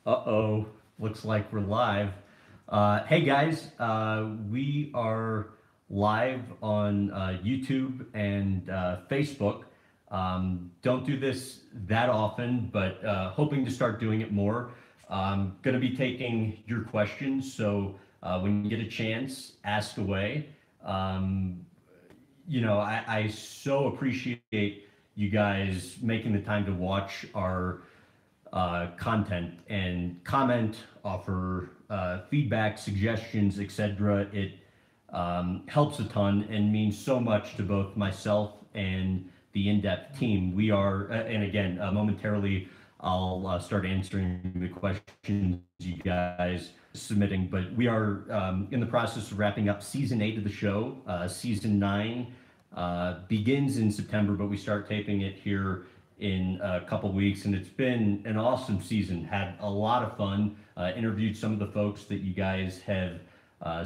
Uh-oh, looks like we're live. Hey guys, we are live on YouTube and Facebook. Don't do this that often, but hoping to start doing it more. Going to be taking your questions, so when you get a chance, ask away. Um, I so appreciate you guys making the time to watch our content and comment, offer feedback, suggestions, etc. It helps a ton and means so much to both myself and the in-depth team. We are, and again, momentarily, I'll start answering the questions you guys submitting, but we are in the process of wrapping up season 8 of the show. Season 9 begins in September, but we start taping it here in a couple weeks, and it's been an awesome season. Had a lot of fun. Interviewed some of the folks that you guys have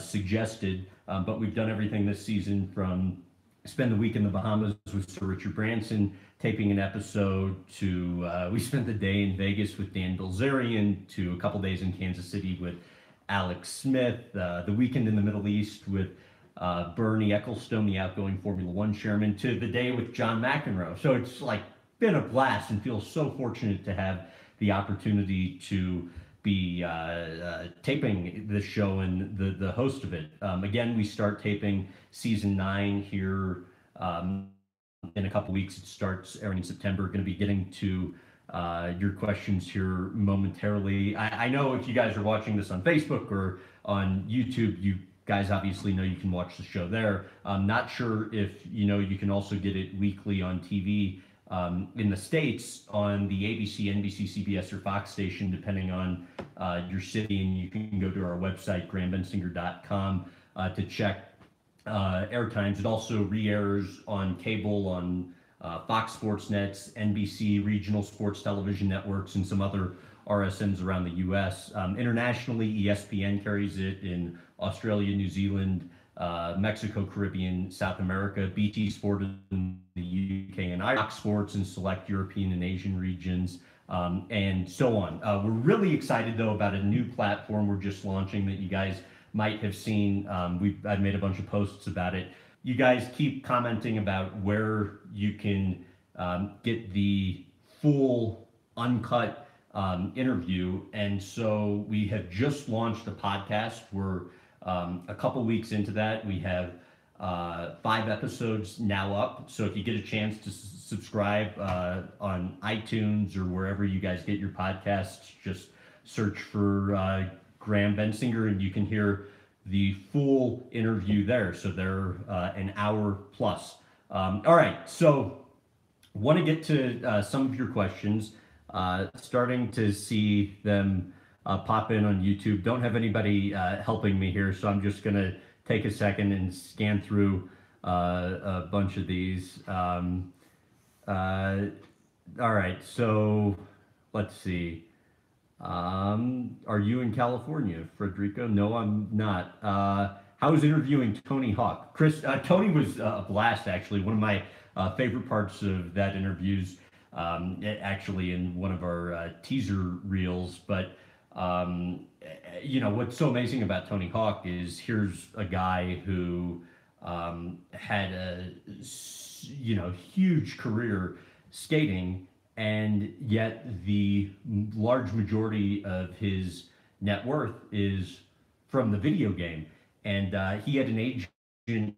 suggested, but we've done everything this season from spend the week in the Bahamas with Sir Richard Branson, taping an episode, to we spent the day in Vegas with Dan Bilzerian, to a couple days in Kansas City with Alex Smith, the weekend in the Middle East with Bernie Ecclestone, the outgoing Formula One chairman, to the day with John McEnroe. So it's like been a blast, and feel so fortunate to have the opportunity to be taping this show and the host of it. Again, we start taping season 9 here in a couple weeks. It starts airing in September. Going to be getting to your questions here momentarily. I know if you guys are watching this on Facebook or on YouTube, you guys obviously know you can watch the show there. I'm not sure if you can also get it weekly on TV in the States on the ABC, NBC, CBS, or Fox station, depending on your city. And you can go to our website, grahambensinger.com, to check air times. It also re-airs on cable on Fox Sports Nets, NBC, regional sports television networks, and some other RSNs around the U.S. Internationally, ESPN carries it in Australia, New Zealand, Mexico, Caribbean, South America, BT Sport in the UK and Fox Sports in select European and Asian regions, and so on. We're really excited though about a new platform we're just launching that you guys might have seen. I've made a bunch of posts about it. You guys keep commenting about where you can get the full uncut interview, and so we have just launched the podcast. We're a couple weeks into that. We have 5 episodes now up, so if you get a chance to subscribe on iTunes or wherever you guys get your podcasts, just search for Graham Bensinger and you can hear the full interview there. So they're an hour plus. All right, so want to get to some of your questions. Starting to see them pop in on YouTube. Don't have anybody helping me here, so I'm just going to take a second and scan through a bunch of these. All right, so let's see. Are you in California, Frederico? No, I'm not. How was interviewing Tony Hawk? Chris, Tony was a blast, actually. One of my favorite parts of that interview's actually in one of our teaser reels. But, what's so amazing about Tony Hawk is here's a guy who had a, huge career skating, and yet the large majority of his net worth is from the video game. And he had an agent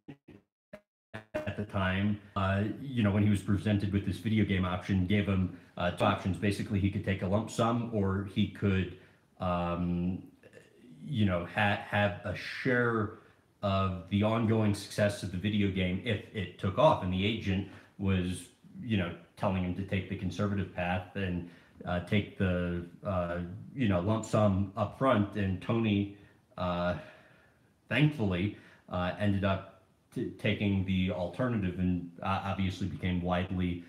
at the time, when he was presented with this video game option, gave him 2 options. Basically, he could take a lump sum, or he could, have a share of the ongoing success of the video game if it took off. And the agent was, telling him to take the conservative path and take the, lump sum up front. And Tony, thankfully, ended up taking the alternative, and obviously became widely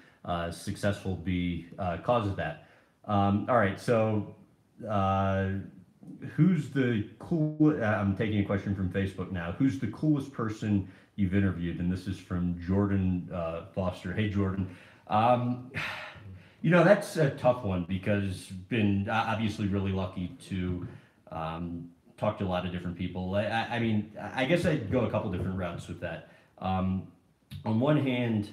successful because of that. All right, so who's the cool? I'm taking a question from Facebook now. Who's the coolest person you've interviewed? And this is from Jordan Foster. Hey, Jordan. That's a tough one because been obviously really lucky to talk to a lot of different people. I mean, I guess I'd go a couple different routes with that. Um, on one hand,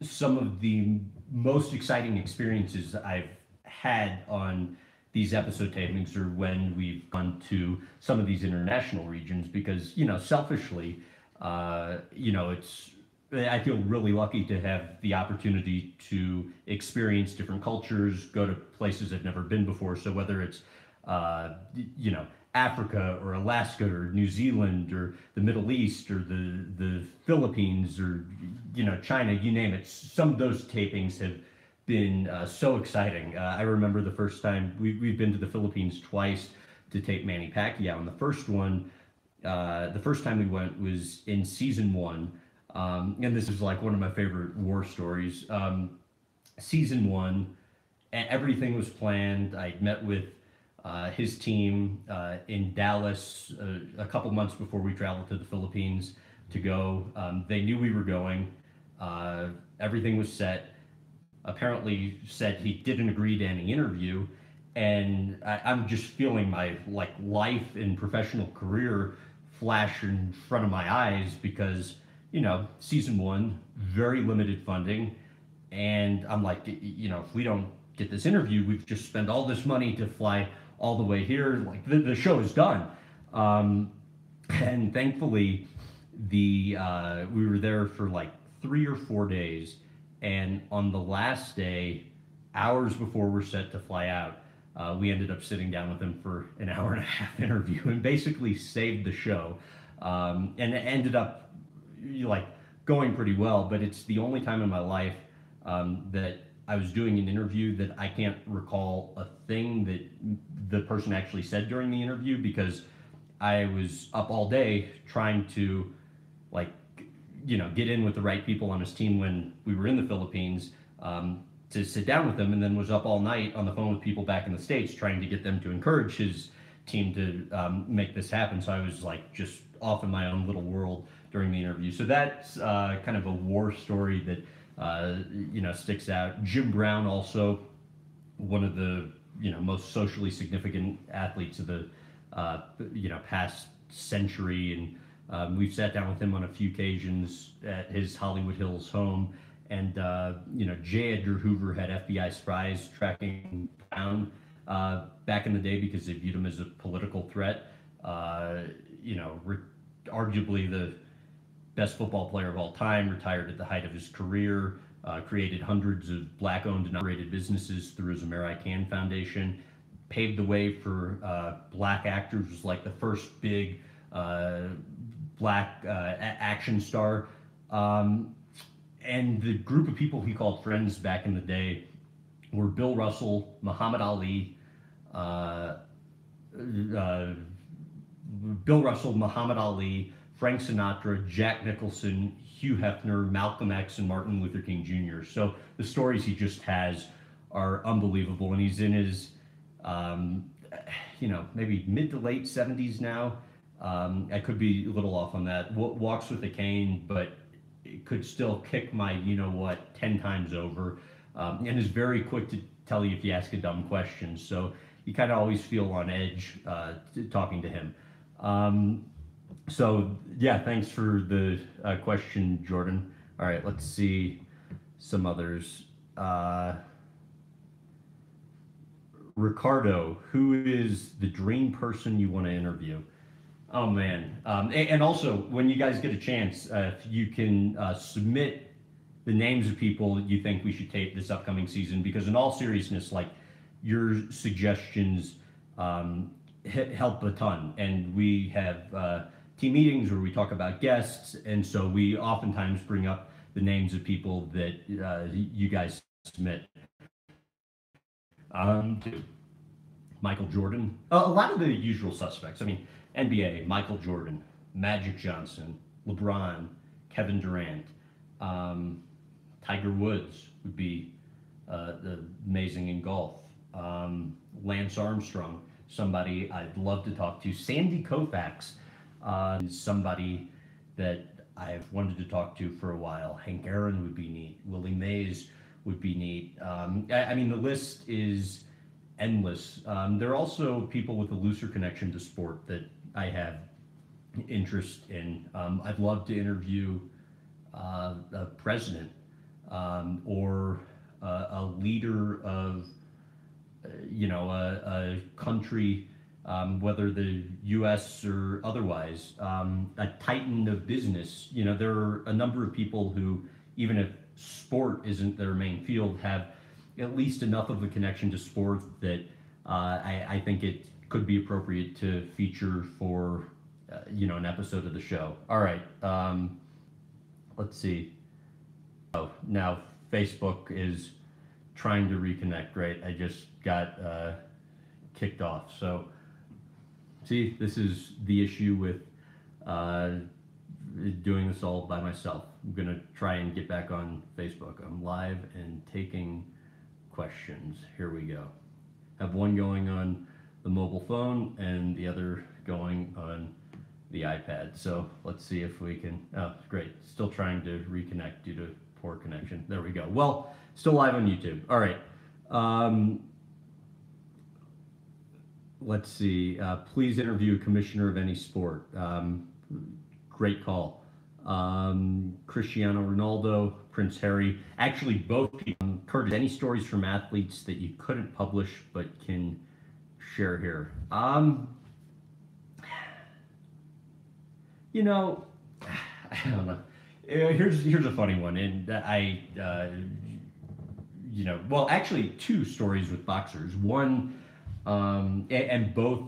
some of the most exciting experiences I've had on these episode tapings are when we've gone to some of these international regions because, selfishly, it's I feel really lucky to have the opportunity to experience different cultures, go to places I've never been before. So whether it's, Africa or Alaska or New Zealand or the Middle East or the Philippines or, China, you name it, some of those tapings have been so exciting. I remember the first time we've been to the Philippines twice to tape Manny Pacquiao, and the first time we went was in season one. And this is like one of my favorite war stories. Season one, everything was planned. I'd met with his team in Dallas a couple months before we traveled to the Philippines to go. They knew we were going. Everything was set. Apparently said he didn't agree to any interview, and I'm just feeling my life and professional career flash in front of my eyes because season one, very limited funding, and I'm like, if we don't get this interview, we've just spent all this money to fly all the way here. Like the show is done, and thankfully, we were there for like 3 or 4 days, and on the last day, hours before we're set to fly out, we ended up sitting down with him for an hour and a half interview and basically saved the show, and it ended up like going pretty well. But it's the only time in my life that I was doing an interview that I can't recall a thing that the person actually said during the interview because I was up all day trying to like get in with the right people on his team when we were in the Philippines, to sit down with them, and then was up all night on the phone with people back in the States trying to get them to encourage his team to make this happen. So I was like just off in my own little world during the interview. So that's kind of a war story that sticks out. Jim Brown, also one of the most socially significant athletes of the past century, and we've sat down with him on a few occasions at his Hollywood Hills home. And J. Edgar Hoover had FBI spies tracking down back in the day because they viewed him as a political threat. Arguably the best football player of all time, retired at the height of his career, created hundreds of black-owned and operated businesses through his American Foundation, paved the way for black actors, was like the first big black action star. And the group of people he called friends back in the day were Bill Russell, Muhammad Ali, Frank Sinatra, Jack Nicholson, Hugh Hefner, Malcolm X, and Martin Luther King Jr. So the stories he just has are unbelievable, and he's in his, maybe mid to late 70s now. I could be a little off on that. Walks with a cane, but it could still kick my 10 times over, and is very quick to tell you if you ask a dumb question. So you kind of always feel on edge talking to him. So yeah, thanks for the question, Jordan. All right, let's see some others. Ricardo, who is the dream person you want to interview? Oh man, and also when you guys get a chance, if you can submit the names of people you think we should tape this upcoming season, because in all seriousness, like your suggestions help a ton, and we have team meetings where we talk about guests, and so we oftentimes bring up the names of people that you guys submit. Michael Jordan, a lot of the usual suspects. I mean, NBA, Michael Jordan, Magic Johnson, LeBron, Kevin Durant, Tiger Woods would be amazing in golf. Lance Armstrong, somebody I'd love to talk to. Sandy Koufax, somebody that I've wanted to talk to for a while. Hank Aaron would be neat. Willie Mays would be neat. I mean, the list is endless. There are also people with a looser connection to sport that I have interest in. I'd love to interview a president or a leader of a country, whether the U.S. or otherwise, a titan of business. There are a number of people who, even if sport isn't their main field, have at least enough of a connection to sport that I think it could be appropriate to feature for an episode of the show. All right, let's see. Oh, now Facebook is trying to reconnect, right? I just got kicked off. So, see, this is the issue with doing this all by myself. I'm going to try and get back on Facebook. I'm live and taking questions. Here we go. Have one going on the mobile phone and the other going on the iPad. So let's see if we can. Oh, great. Still trying to reconnect due to poor connection. There we go. Well, still live on YouTube. All right. Let's see. Please interview a commissioner of any sport. Great call. Cristiano Ronaldo, Prince Harry. Actually, both people. Curtis, any stories from athletes that you couldn't publish but can share here? I don't know. Here's a funny one, and well, actually, two stories with boxers. One, and both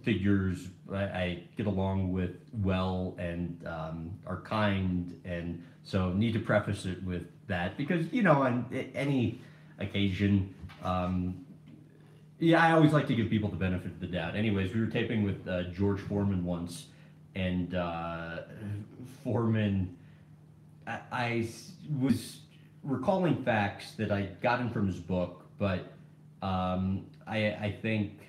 figures I get along with well and are kind, and so need to preface it with that because on any occasion, I always like to give people the benefit of the doubt. Anyways, we were taping with George Foreman once, and Foreman, I was recalling facts that I gotten from his book, but I think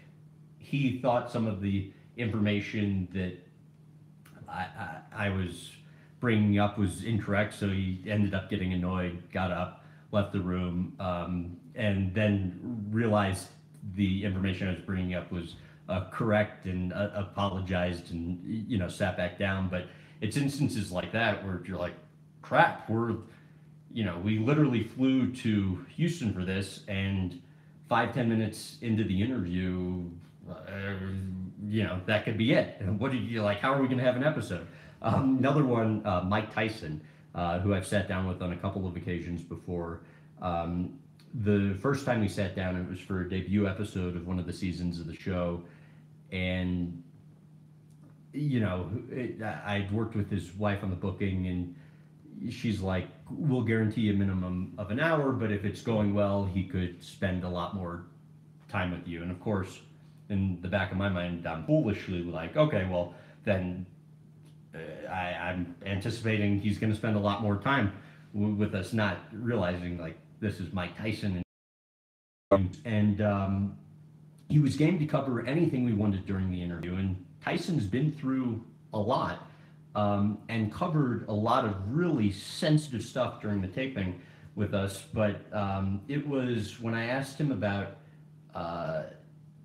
he thought some of the information that I was bringing up was incorrect, so he ended up getting annoyed, got up, left the room, and then realized the information I was bringing up was correct and apologized and sat back down. But it's instances like that where you're like, crap, we literally flew to Houston for this, and 5-10 minutes into the interview, that could be it. And what did you like? How are we going to have an episode? Another one, Mike Tyson, who I've sat down with on a couple of occasions before. The first time we sat down, it was for a debut episode of one of the seasons of the show, and I'd worked with his wife on the booking, and she's like, we'll guarantee a minimum of an hour, but if it's going well, he could spend a lot more time with you. And of course, in the back of my mind, I'm foolishly like, okay, well, then I'm anticipating he's going to spend a lot more time with us, not realizing like this is Mike Tyson. And he was game to cover anything we wanted during the interview. And Tyson's been through a lot and covered a lot of really sensitive stuff during the taping with us. But it was when I asked him about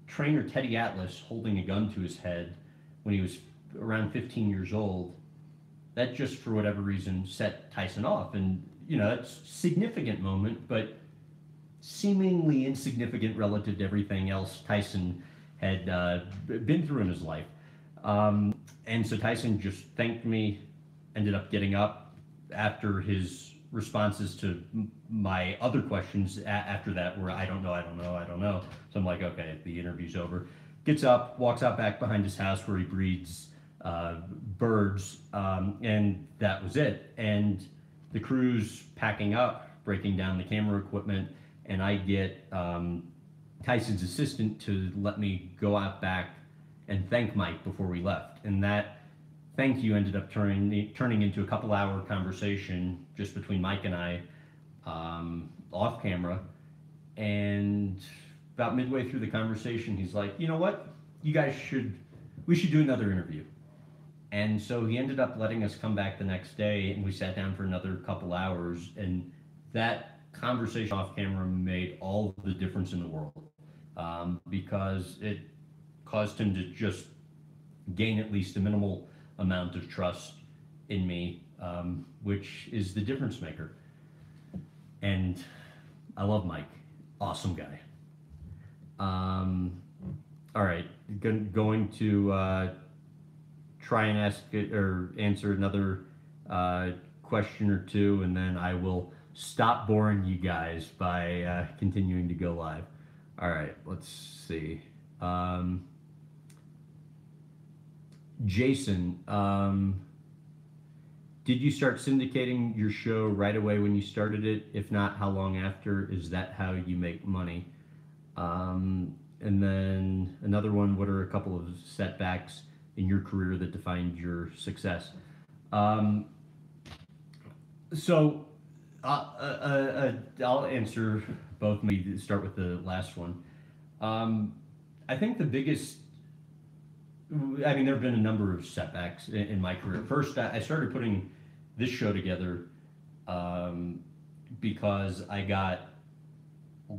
trainer Teddy Atlas holding a gun to his head when he was around 15 years old, that just for whatever reason set Tyson off. And it's a significant moment, but seemingly insignificant relative to everything else Tyson had been through in his life. And so Tyson just thanked me, ended up getting up after his responses to my other questions after that were, I don't know. So I'm like, okay, the interview's over. Gets up, walks out back behind his house where he breeds birds, and that was it. And the crew's packing up, breaking down the camera equipment, and I get Tyson's assistant to let me go out back and thank Mike before we left. And that thank you ended up turning into a couple-hour conversation just between Mike and I off camera. And about midway through the conversation, he's like, you know what? We should do another interview. And so he ended up letting us come back the next day, and we sat down for another couple hours, and that conversation off camera made all the difference in the world, because it caused him to just gain at least a minimal amount of trust in me, which is the difference maker. And I love Mike, awesome guy. All right, going to try and ask it or answer another question or two, and then I will stop boring you guys by continuing to go live. All right, let's see. Jason, did you start syndicating your show right away when you started it? If not, how long after? Is that how you make money? And then another one, what are a couple of setbacks in your career that defined your success? So I'll answer both. Maybe start with the last one. I think the biggest, I mean, there have been a number of setbacks in my career. First, I started putting this show together because I got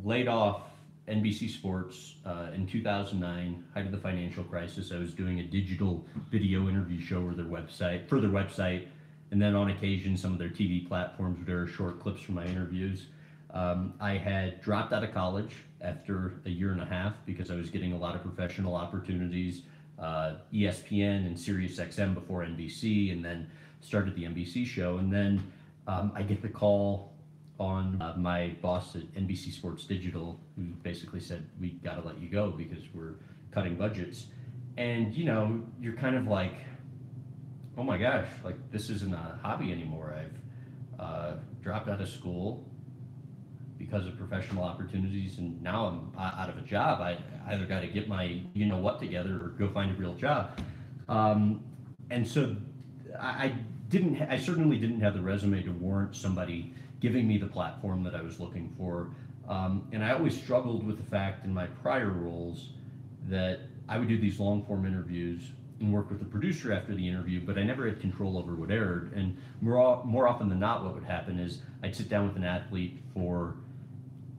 laid off NBC Sports in 2009, height of the financial crisis. I was doing a digital video interview show for their website, and then on occasion some of their TV platforms would air short clips from my interviews. I had dropped out of college after a year and a half because I was getting a lot of professional opportunities, ESPN and Sirius XM before NBC, and then started the NBC show. And then I get the call on my boss at NBC Sports Digital, who basically said, we got to let you go because we're cutting budgets. And, you know, you're kind of like, oh my gosh, like this isn't a hobby anymore. I've dropped out of school because of professional opportunities, and now I'm out of a job. I either got to get my you-know-what together or go find a real job. And so I certainly didn't have the resume to warrant somebody giving me the platform that I was looking for. And I always struggled with the fact in my prior roles that I would do these long-form interviews and work with the producer after the interview, but I never had control over what aired. And more often than not, what would happen is I'd sit down with an athlete for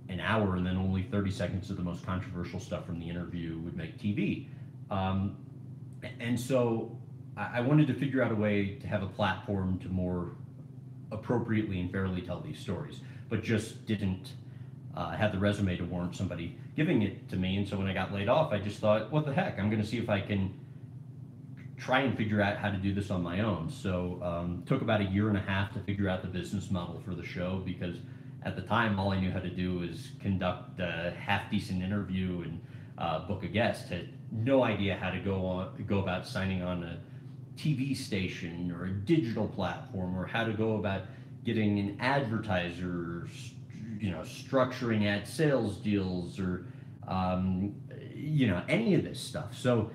an hour, and then only 30 seconds of the most controversial stuff from the interview would make TV. And so I wanted to figure out a way to have a platform to more appropriately and fairly tell these stories, but just didn't have the resume to warrant somebody giving it to me. And so when I got laid off, I just thought, what the heck, I'm going to see if I can try and figure out how to do this on my own. So took about a year and a half to figure out the business model for the show, because at the time all I knew how to do was conduct a half-decent interview and book a guest. Had no idea how to go about signing on a TV station or a digital platform, or how to go about getting an advertiser, structuring ad sales deals, or any of this stuff. So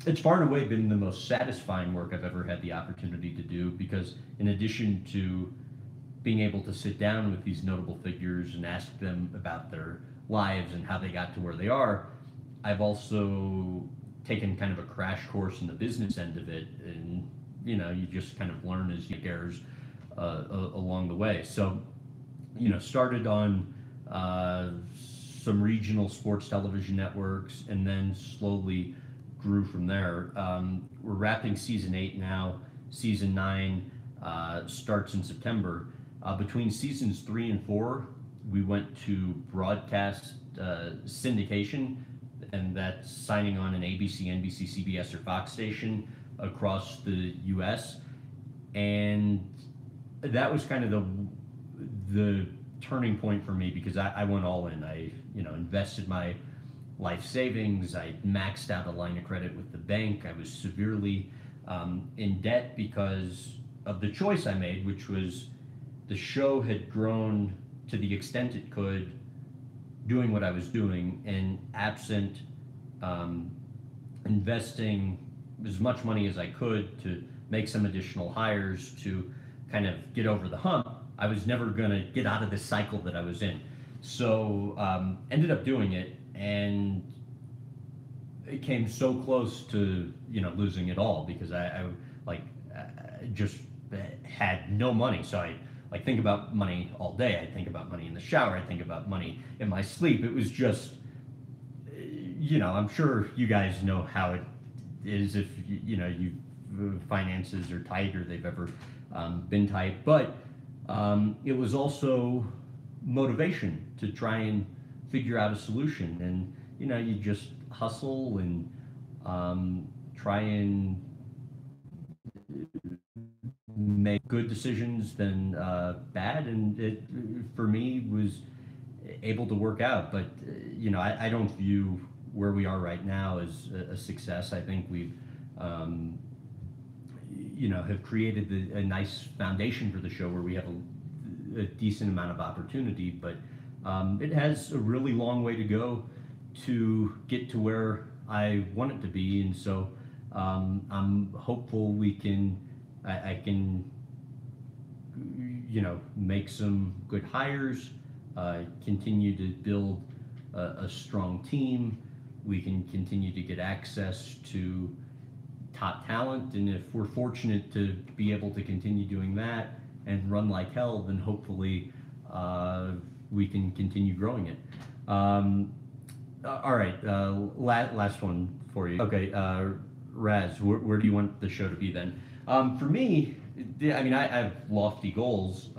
it's far and away been the most satisfying work I've ever had the opportunity to do, because in addition to being able to sit down with these notable figures and ask them about their lives and how they got to where they are, I've also taken kind of a crash course in the business end of it, and you just kind of learn as you get errors along the way. So started on some regional sports television networks, and then slowly grew from there. We're wrapping season 8 now. Season 9 starts in September. Between seasons 3 and 4, we went to broadcast syndication, and that's signing on an ABC, NBC, CBS, or Fox station across the U.S. And that was kind of the turning point for me, because I went all in. I invested my life savings. I maxed out a line of credit with the bank. I was severely in debt because of the choice I made, which was the show had grown to the extent it could, doing what I was doing, and absent investing as much money as I could to make some additional hires to kind of get over the hump, I was never going to get out of this cycle that I was in. So ended up doing it, and it came so close to losing it all, because I just had no money. So I like think about money all day. I think about money in the shower. I think about money in my sleep. It was just, I'm sure you guys know how it is if you finances are tight or they've ever been tight. But it was also motivation to try and figure out a solution, and you just hustle and try and make good decisions than bad, and it for me was able to work out. But I don't view where we are right now as a success. I think we've have created a nice foundation for the show where we have a decent amount of opportunity, but it has a really long way to go to get to where I want it to be. And so I'm hopeful I can make some good hires, continue to build a strong team. We can continue to get access to top talent, and if we're fortunate to be able to continue doing that and run like hell, then hopefully we can continue growing it. All right, last one for you. Okay, Raz, where do you want the show to be then? For me, I have lofty goals.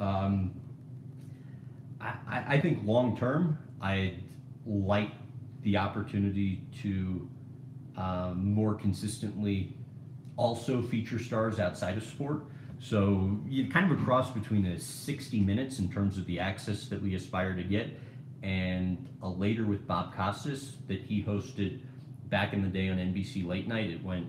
I think long term, I'd like the opportunity to more consistently also feature stars outside of sport. So you kind of a cross between a 60 minutes in terms of the access that we aspire to get, and a later with Bob Costas that he hosted back in the day on NBC Late Night. It went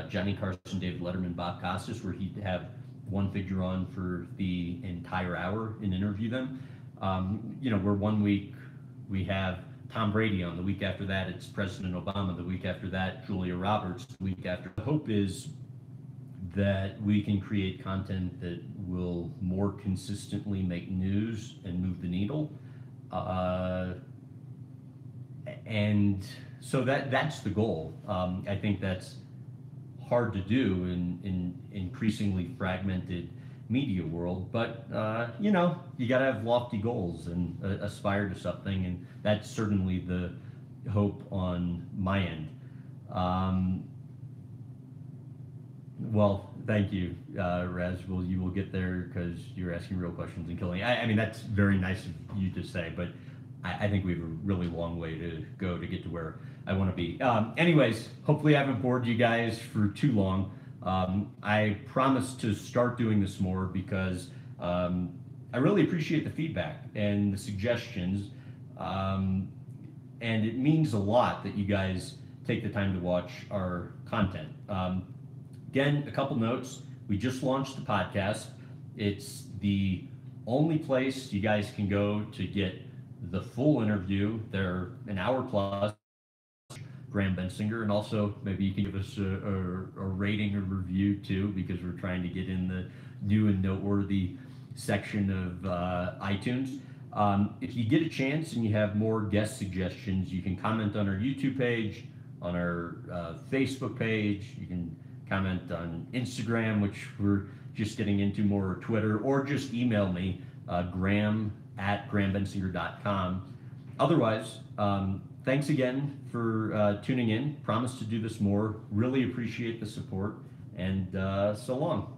Johnny Carson, David Letterman, Bob Costas, where he'd have one figure on for the entire hour and interview them. Where one week we have Tom Brady on, the week after that it's President Obama, the week after that Julia Roberts, the week after. The hope is that we can create content that will more consistently make news and move the needle. And so that's the goal. I think that's hard to do in increasingly fragmented media world, but you got to have lofty goals and aspire to something, and that's certainly the hope on my end. Well, thank you, Raz. You will get there because you're asking real questions and killing. I mean, that's very nice of you to say, but I think we have a really long way to go to get to where I want to be. Anyways, hopefully I haven't bored you guys for too long. I promise to start doing this more because I really appreciate the feedback and the suggestions. And it means a lot that you guys take the time to watch our content. Again, a couple notes. We just launched the podcast. It's the only place you guys can go to get the full interview. They're an hour plus. Graham Bensinger, and also maybe you can give us a rating or review too, because we're trying to get in the new and noteworthy section of iTunes. If you get a chance and you have more guest suggestions, you can comment on our YouTube page, on our Facebook page. You can comment on Instagram, which we're just getting into more, or Twitter, or just email me, graham@grahambensinger.com. Otherwise, thanks again for tuning in. Promise to do this more. Really appreciate the support, and so long.